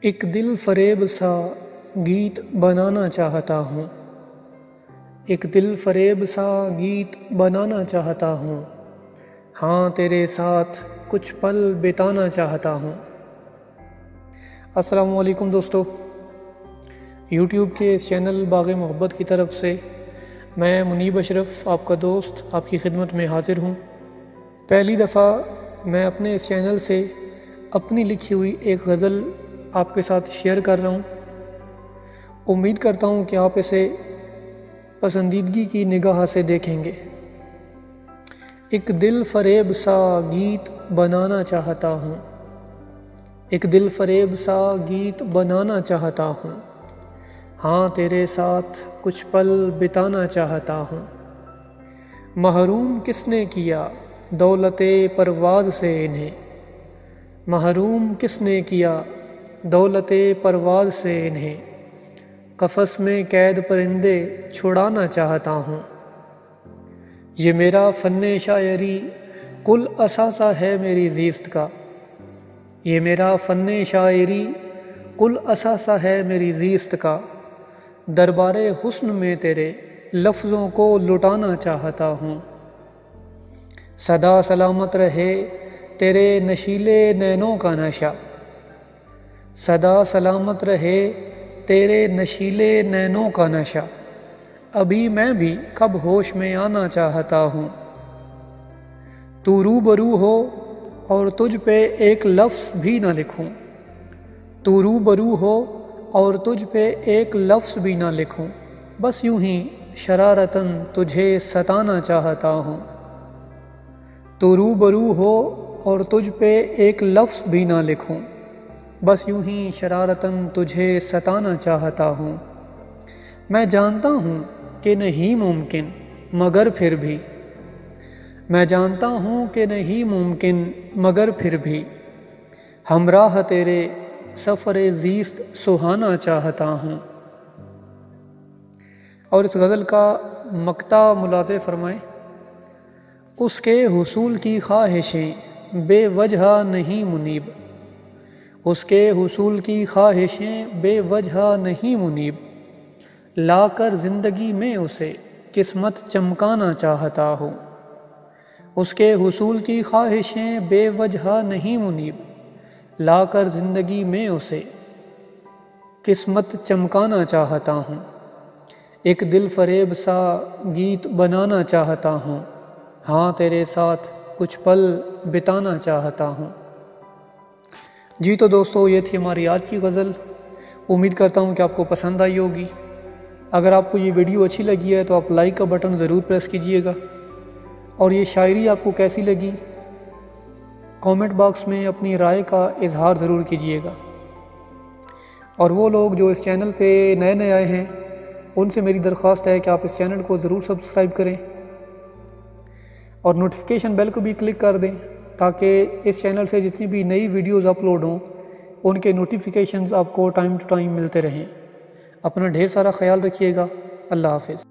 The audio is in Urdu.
ایک دل فریب سا گیت بنانا چاہتا ہوں، ایک دل فریب سا گیت بنانا چاہتا ہوں، ہاں تیرے ساتھ کچھ پل بتانا چاہتا ہوں۔ السلام علیکم دوستو، یوٹیوب کے اس چینل باغ محبت کی طرف سے میں منیب اشرف آپ کا دوست آپ کی خدمت میں حاضر ہوں۔ پہلی دفعہ میں اپنے اس چینل سے اپنی لکھی ہوئی ایک غزل آپ کے ساتھ شیئر کر رہا ہوں۔ امید کرتا ہوں کہ آپ اسے پسندیدگی کی نگاہ سے دیکھیں گے۔ ایک دل فریب سا گیت بنانا چاہتا ہوں، ایک دل فریب سا گیت بنانا چاہتا ہوں، ہاں تیرے ساتھ کچھ پل بتانا چاہتا ہوں۔ محروم کس نے کیا دولت پرواز سے انہیں، محروم کس نے کیا دولت پرواز سے انہیں، قفس میں قید پرندے چھڑانا چاہتا ہوں۔ یہ میرا فن شاعری کل اثاثہ ہے میری زیست کا، یہ میرا فن شاعری کل اثاثہ ہے میری زیست کا، دربار حسن میں تیرے لفظوں کو لٹانا چاہتا ہوں۔ سدا سلامت رہے تیرے نشیلے نینوں کا نشہ، سدا سلامت رہے تیرے نشیلے نینوں کا نشہ، ابھی میں بھی کب ہوش میں آنا چاہتا ہوں۔ تو روبرو ہو اور تجھ پہ ایک لفظ بھی نہ لکھوں، تو روبرو ہو اور تجھ پہ ایک لفظ بھی نہ لکھوں، بس یوں ہی شرارتاً تجھے ستانا چاہتا ہوں۔ تو روبرو ہو اور تجھ پہ ایک لفظ بھی نہ لکھوں، بس یوں ہی شرارتاً تجھے ستانا چاہتا ہوں۔ میں جانتا ہوں کہ نہیں ممکن مگر پھر بھی، میں جانتا ہوں کہ نہیں ممکن مگر پھر بھی، ہمراہ تیرے سفر زیست سہانا چاہتا ہوں۔ اور اس غزل کا مقطع ملاحظہ فرمائیں۔ اس کے حصول کی خواہشیں بے وجہ نہیں منیب، اس کے حصول کی خواہشیں بے وجہ نہیں منیب، لا کر زندگی میں اسے قسمت چمکانا چاہتا ہوں۔ اس کے حصول کی خواہشیں بے وجہ نہیں منیب، لا کر زندگی میں اسے قسمت چمکانا چاہتا ہوں۔ ایک دل فریب سا گیت بنانا چاہتا ہوں، ہاں تیرے ساتھ کچھ پل بتانا چاہتا ہوں۔ جی تو دوستو، یہ تھی ہماری آج کی غزل۔ امید کرتا ہوں کہ آپ کو پسند آئی ہوگی۔ اگر آپ کو یہ ویڈیو اچھی لگی ہے تو آپ لائک کا بٹن ضرور پریس کیجئے گا، اور یہ شاعری آپ کو کیسی لگی کامنٹ باکس میں اپنی رائے کا اظہار ضرور کیجئے گا۔ اور وہ لوگ جو اس چینل پہ نئے آئے ہیں ان سے میری درخواست ہے کہ آپ اس چینل کو ضرور سبسکرائب کریں اور نوٹیفیکیشن بیل کو بھی کلک کر دیں، تاکہ اس چینل سے جتنی بھی نئی ویڈیوز اپلوڈ ہوں ان کے نوٹیفیکیشنز آپ کو ٹائم ٹو ٹائم ملتے رہیں۔ اپنا ڈھیر سارا خیال رکھیے گا۔ اللہ حافظ۔